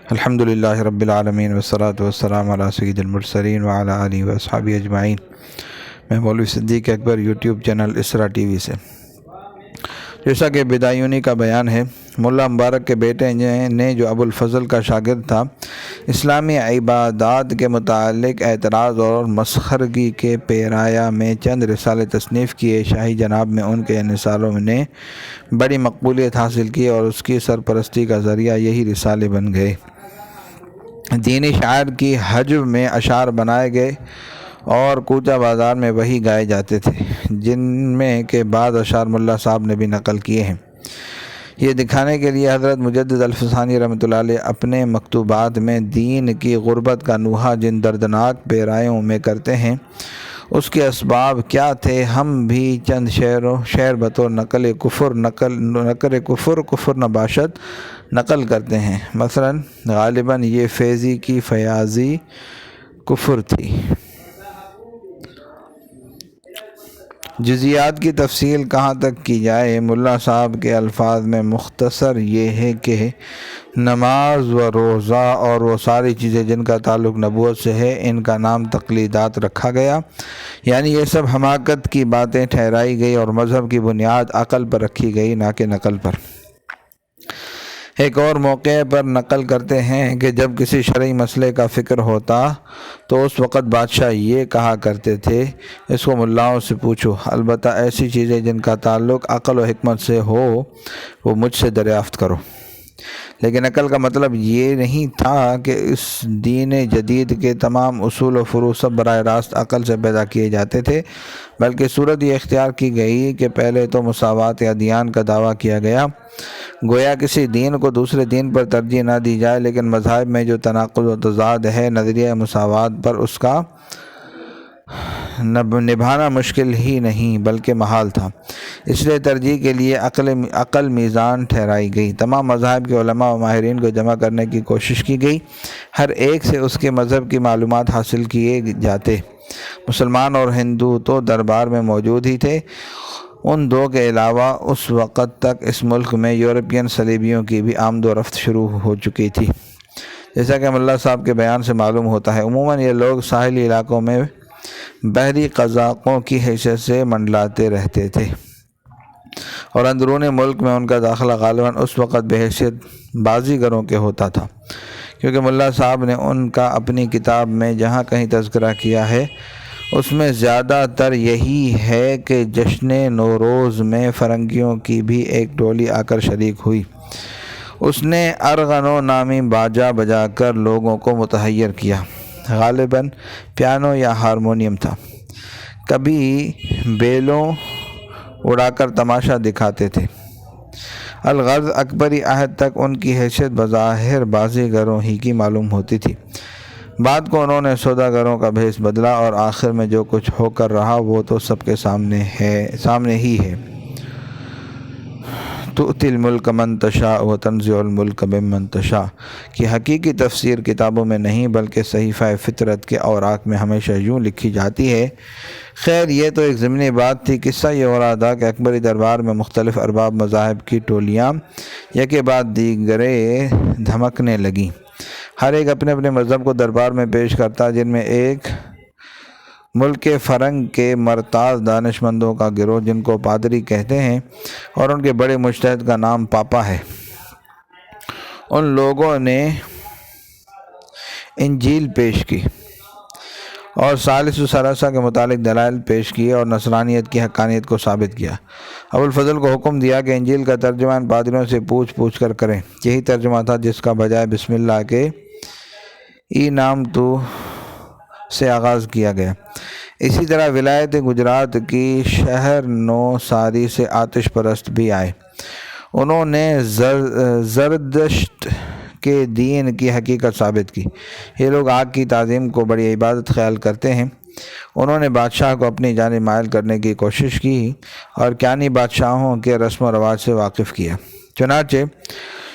الحمدللہ رب العالمین والصلاة والسلام علی سید المرسلین وعلی آلہ واصحابہ اجمعین۔ میں مولوی صدیق اکبر یوٹیوب چینل اسرا ٹی وی سے۔ جیسا کہ بدایونی کا بیان ہے، ملا مبارک کے بیٹے نے جو ابو الفضل کا شاگرد تھا، اسلامی عبادات کے متعلق اعتراض اور مسخرگی کے پیرایہ میں چند رسالے تصنیف کیے۔ شاہی جناب میں ان کے نثاروں نے بڑی مقبولیت حاصل کی اور اس کی سرپرستی کا ذریعہ یہی رسالے بن گئے۔ دینی شاعر کی حجب میں اشعار بنائے گئے اور کوچہ بازار میں وہی گائے جاتے تھے، جن میں کے بعض اشعار ملا صاحب نے بھی نقل کیے ہیں۔ یہ دکھانے کے لیے حضرت مجدد الفسانی رحمۃ اللہ علیہ اپنے مکتوبات میں دین کی غربت کا نوحہ جن دردناک پیرایوں میں کرتے ہیں، اس کے اسباب کیا تھے، ہم بھی چند شعر بطور نقل کفر نباشت نقل کرتے ہیں۔ مثلا غالباً یہ فیضی کی فیاضی کفر تھی۔ جزیات کی تفصیل کہاں تک کی جائے، ملا صاحب کے الفاظ میں مختصر یہ ہے کہ نماز و روزہ اور وہ ساری چیزیں جن کا تعلق نبوت سے ہے، ان کا نام تقلیدات رکھا گیا، یعنی یہ سب حماقت کی باتیں ٹھہرائی گئی اور مذہب کی بنیاد عقل پر رکھی گئی، نہ کہ نقل پر۔ ایک اور موقع پر نقل کرتے ہیں کہ جب کسی شرعی مسئلے کا فکر ہوتا تو اس وقت بادشاہ یہ کہا کرتے تھے، اس کو ملاؤں سے پوچھو، البتہ ایسی چیزیں جن کا تعلق عقل و حکمت سے ہو وہ مجھ سے دریافت کرو۔ لیکن عقل کا مطلب یہ نہیں تھا کہ اس دین جدید کے تمام اصول و فروع سب براہ راست عقل سے پیدا کیے جاتے تھے، بلکہ صورت یہ اختیار کی گئی کہ پہلے تو مساوات ادیان کا دعویٰ کیا گیا، گویا کسی دین کو دوسرے دین پر ترجیح نہ دی جائے، لیکن مذاہب میں جو تناقض و تضاد ہے، نظریہ مساوات پر اس کا نبھانا مشکل ہی نہیں بلکہ محال تھا، اس لیے ترجیح کے لیے عقل میزان ٹھہرائی گئی۔ تمام مذاہب کے علماء و ماہرین کو جمع کرنے کی کوشش کی گئی، ہر ایک سے اس کے مذہب کی معلومات حاصل کیے جاتے۔ مسلمان اور ہندو تو دربار میں موجود ہی تھے، ان دو کے علاوہ اس وقت تک اس ملک میں یورپین صلیبیوں کی بھی آمد و رفت شروع ہو چکی تھی، جیسا کہ ملا صاحب کے بیان سے معلوم ہوتا ہے۔ عموماً یہ لوگ ساحلی علاقوں میں بحری قزاقوں کی حیثیت سے منڈلاتے رہتے تھے اور اندرون ملک میں ان کا داخلہ غالباً اس وقت بحیثیت بازیگروں کے ہوتا تھا، کیونکہ ملا صاحب نے ان کا اپنی کتاب میں جہاں کہیں تذکرہ کیا ہے اس میں زیادہ تر یہی ہے کہ جشن نوروز میں فرنگیوں کی بھی ایک ٹولی آ کر شریک ہوئی، اس نے ارغنو نامی باجا بجا کر لوگوں کو متحیر کیا، غالباً پیانو یا ہارمونیم تھا، کبھی بیلوں اڑا کر تماشا دکھاتے تھے۔ الغرض اکبری عہد تک ان کی حیثیت بظاہر بازیگروں ہی کی معلوم ہوتی تھی، بعد کو انہوں نے سوداگروں کا بھیس بدلا اور آخر میں جو کچھ ہو کر رہا وہ تو سب کے سامنے ہی ہے۔ تؤتی الملک من تشاء وتنزع الملک ممن تشاء کی حقیقی تفسیر کتابوں میں نہیں بلکہ صحیفہ فطرت کے اوراق میں ہمیشہ یوں لکھی جاتی ہے۔ خیر یہ تو ایک ضمنی بات تھی۔ قصہ یہ ہو رہا تھا کہ اکبری دربار میں مختلف ارباب مذاہب کی ٹولیاں یکے بعد دیگرے دھمکنے لگیں، ہر ایک اپنے اپنے مذہب کو دربار میں پیش کرتا، جن میں ایک ملک فرنگ کے مرتاض دانش مندوں کا گروہ جن کو پادری کہتے ہیں اور ان کے بڑے مجتہد کا نام پاپا ہے، ان لوگوں نے انجیل پیش کی اور ثالث و ثلاثہ کے متعلق دلائل پیش کیے اور نصرانیت کی حقانیت کو ثابت کیا۔ ابو الفضل کو حکم دیا کہ انجیل کا ترجمہ ان پادریوں سے پوچھ کر کریں۔ یہی ترجمہ تھا جس کا بجائے بسم اللہ کے ای نام تو سے آغاز کیا گیا۔ اسی طرح ولایت گجرات کی شہر نو ساری سے آتش پرست بھی آئے، انہوں نے زردشت کے دین کی حقیقت ثابت کی۔ یہ لوگ آگ کی تعظیم کو بڑی عبادت خیال کرتے ہیں، انہوں نے بادشاہ کو اپنی جانب مائل کرنے کی کوشش کی اور کیانی بادشاہوں کے رسم و رواج سے واقف کیا۔ چنانچہ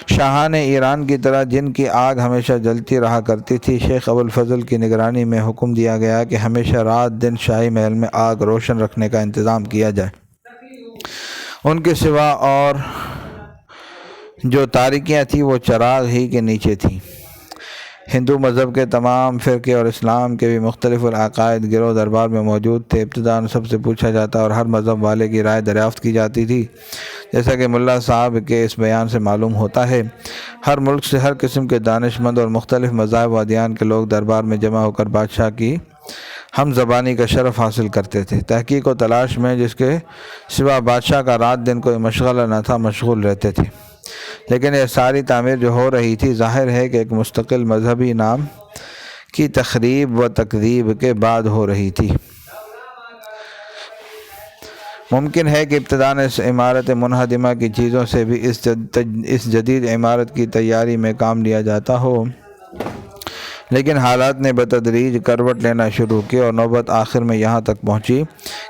شاہان ایران کی طرح جن کی آگ ہمیشہ جلتی رہا کرتی تھی، شیخ ابو الفضل کی نگرانی میں حکم دیا گیا کہ ہمیشہ رات دن شاہی محل میں آگ روشن رکھنے کا انتظام کیا جائے، ان کے سوا اور جو تاریکیاں تھیں وہ چراغ ہی کے نیچے تھیں۔ ہندو مذہب کے تمام فرقے اور اسلام کے بھی مختلف العقائد گروہ دربار میں موجود تھے۔ ابتداً سب سے پوچھا جاتا اور ہر مذہب والے کی رائے دریافت کی جاتی تھی۔ جیسا کہ ملا صاحب کے اس بیان سے معلوم ہوتا ہے، ہر ملک سے ہر قسم کے دانش مند اور مختلف مذاہب و ادیان کے لوگ دربار میں جمع ہو کر بادشاہ کی ہم زبانی کا شرف حاصل کرتے تھے۔ تحقیق و تلاش میں جس کے سوا بادشاہ کا رات دن کوئی مشغلہ نہ تھا، مشغول رہتے تھے۔ لیکن یہ ساری تعمیر جو ہو رہی تھی، ظاہر ہے کہ ایک مستقل مذہبی نام کی تخریب و تکذیب کے بعد ہو رہی تھی۔ ممکن ہے کہ ابتداً اس عمارت منہدمہ کی چیزوں سے بھی اس جدید عمارت کی تیاری میں کام لیا جاتا ہو، لیکن حالات نے بتدریج کروٹ لینا شروع کی اور نوبت آخر میں یہاں تک پہنچی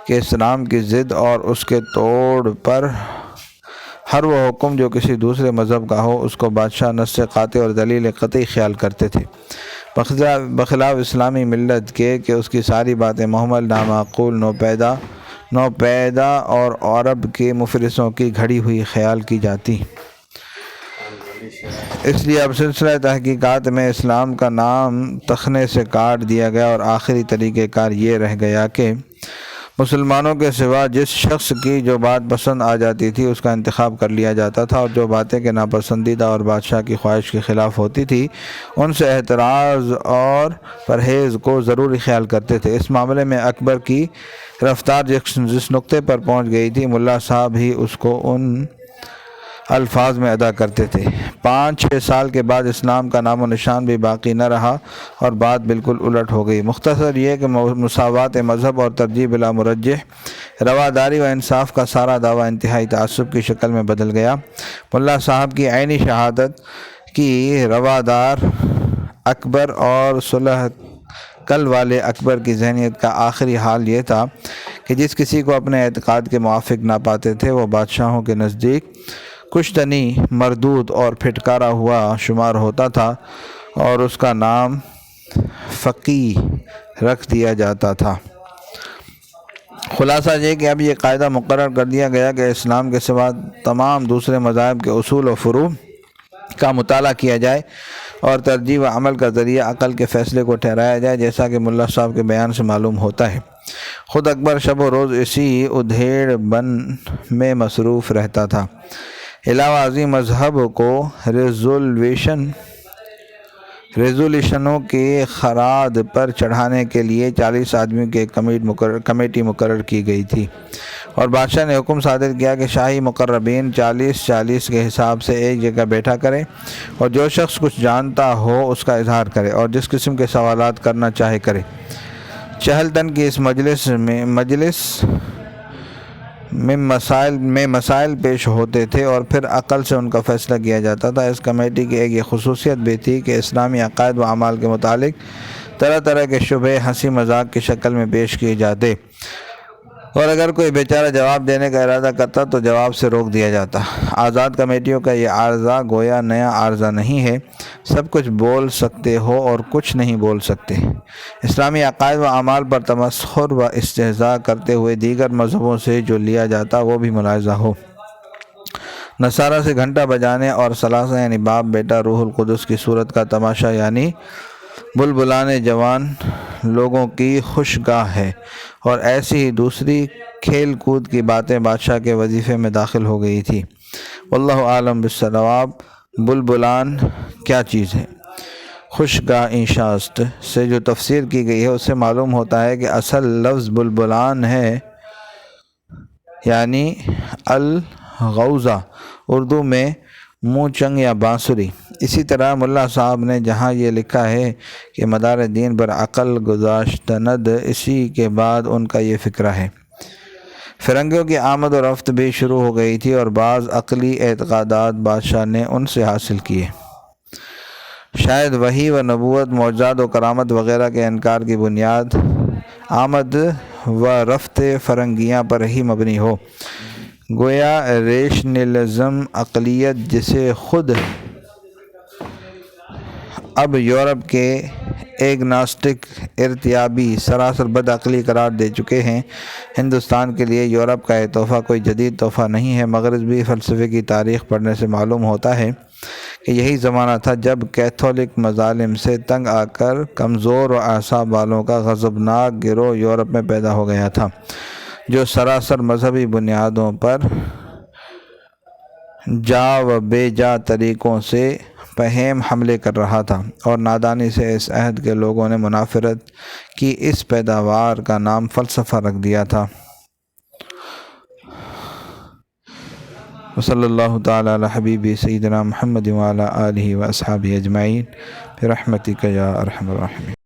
کہ اسلام کی ضد اور اس کے توڑ پر ہر وہ حکم جو کسی دوسرے مذہب کا ہو، اس کو بادشاہ نص قاطع اور دلیل قطعی خیال کرتے تھے، بخلاف اسلامی ملت کے کہ اس کی ساری باتیں محمل، نامعقول، نوپیدا اور عرب کے مفلسوں کی گھڑی ہوئی خیال کی جاتی۔ اس لیے اب سلسلہ تحقیقات میں اسلام کا نام تخنے سے کاٹ دیا گیا اور آخری طریقہ کار یہ رہ گیا کہ مسلمانوں کے سوا جس شخص کی جو بات پسند آ جاتی تھی اس کا انتخاب کر لیا جاتا تھا، اور جو باتیں کہ ناپسندیدہ اور بادشاہ کی خواہش کے خلاف ہوتی تھی ان سے احتراز اور پرہیز کو ضروری خیال کرتے تھے۔ اس معاملے میں اکبر کی رفتار جس نقطے پر پہنچ گئی تھی، ملا صاحب ہی اس کو ان الفاظ میں ادا کرتے تھے۔ 5-6 سال کے بعد اسلام کا نام و نشان بھی باقی نہ رہا اور بات بالکل الٹ ہو گئی۔ مختصر یہ کہ مساوات مذہب اور ترجیح بلا مرجح رواداری و انصاف کا سارا دعویٰ انتہائی تعصب کی شکل میں بدل گیا۔ ملا صاحب کی عینی شہادت کی روادار اکبر اور صلح کل والے اکبر کی ذہنیت کا آخری حال یہ تھا کہ جس کسی کو اپنے اعتقاد کے موافق نہ پاتے تھے وہ بادشاہوں کے نزدیک کشتنی، مردود اور پھٹکارا ہوا شمار ہوتا تھا اور اس کا نام فقیہ رکھ دیا جاتا تھا۔ خلاصہ یہ کہ اب یہ قاعدہ مقرر کر دیا گیا کہ اسلام کے سوا تمام دوسرے مذاہب کے اصول و فروع کا مطالعہ کیا جائے اور ترجیح و عمل کا ذریعہ عقل کے فیصلے کو ٹھہرایا جائے، جیسا کہ ملا صاحب کے بیان سے معلوم ہوتا ہے۔ خود اکبر شب و روز اسی ادھیڑ بن میں مصروف رہتا تھا۔ علاوہ ازیں مذہب کو ریزولوشنوں کے خراج پر چڑھانے کے لیے 40 آدمیوں کی ایک کمیٹی مقرر کی گئی تھی، اور بادشاہ نے حکم صادر کیا کہ شاہی مقربین 40 کے حساب سے ایک جگہ بیٹھا کرے اور جو شخص کچھ جانتا ہو اس کا اظہار کرے اور جس قسم کے سوالات کرنا چاہے کرے۔ چہلتن کی اس مجلس میں مسائل پیش ہوتے تھے اور پھر عقل سے ان کا فیصلہ کیا جاتا تھا۔ اس کمیٹی کی ایک یہ خصوصیت بھی تھی کہ اسلامی عقائد و اعمال کے متعلق طرح طرح کے شبہے ہنسی مذاق کی شکل میں پیش کیے جاتے، اور اگر کوئی بیچارہ جواب دینے کا ارادہ کرتا تو جواب سے روک دیا جاتا۔ آزاد کمیٹیوں کا یہ عارضہ گویا نیا عارضہ نہیں ہے، سب کچھ بول سکتے ہو اور کچھ نہیں بول سکتے۔ اسلامی عقائد و اعمال پر تمسخر و استہزاء کرتے ہوئے دیگر مذہبوں سے جو لیا جاتا وہ بھی ملاحظہ ہو۔ نصارہ سے گھنٹہ بجانے اور ثلاثہ یعنی باپ بیٹا روح القدس کی صورت کا تماشا یعنی بلبلان جوان لوگوں کی خوشگاہ ہے، اور ایسی ہی دوسری کھیل کود کی باتیں بادشاہ کے وظیفے میں داخل ہو گئی تھی۔ واللہ عالم بالصواب۔ بلبلان کیا چیز ہے؟ خوشگاہ شاست سے جو تفسیر کی گئی ہے اس سے معلوم ہوتا ہے کہ اصل لفظ بلبلان ہے، یعنی الغوزہ، اردو میں موچنگ یا بانسری۔ اسی طرح ملا صاحب نے جہاں یہ لکھا ہے کہ مدار دین پر عقل گذاشتند، اسی کے بعد ان کا یہ فکرہ ہے۔ فرنگیوں کی آمد و رفت بھی شروع ہو گئی تھی اور بعض عقلی اعتقادات بادشاہ نے ان سے حاصل کیے۔ شاید وحی و نبوت، معجزات و کرامت وغیرہ کے انکار کی بنیاد آمد و رفت فرنگیاں پر ہی مبنی ہو۔ گویا ریشنلزم، عقلیت جسے خود اب یورپ کے ایگناسٹک ارتیابی سراسر بد عقلی قرار دے چکے ہیں، ہندوستان کے لیے یورپ کا یہ تحفہ کوئی جدید تحفہ نہیں ہے۔ مغربی فلسفے کی تاریخ پڑھنے سے معلوم ہوتا ہے کہ یہی زمانہ تھا جب کیتھولک مظالم سے تنگ آ کر کمزور و اعصاب والوں کا غضبناک گروہ یورپ میں پیدا ہو گیا تھا، جو سراسر مذہبی بنیادوں پر جا و بے جا طریقوں سے فہم حملے کر رہا تھا، اور نادانی سے اس عہد کے لوگوں نے منافرت کی اس پیداوار کا نام فلسفہ رکھ دیا تھا۔ وصلی اللہ تعالی علی حبیبی سیدنا محمد وعلی آلہ و اصحابہ اجمعین برحمتک یا ارحم الراحمین۔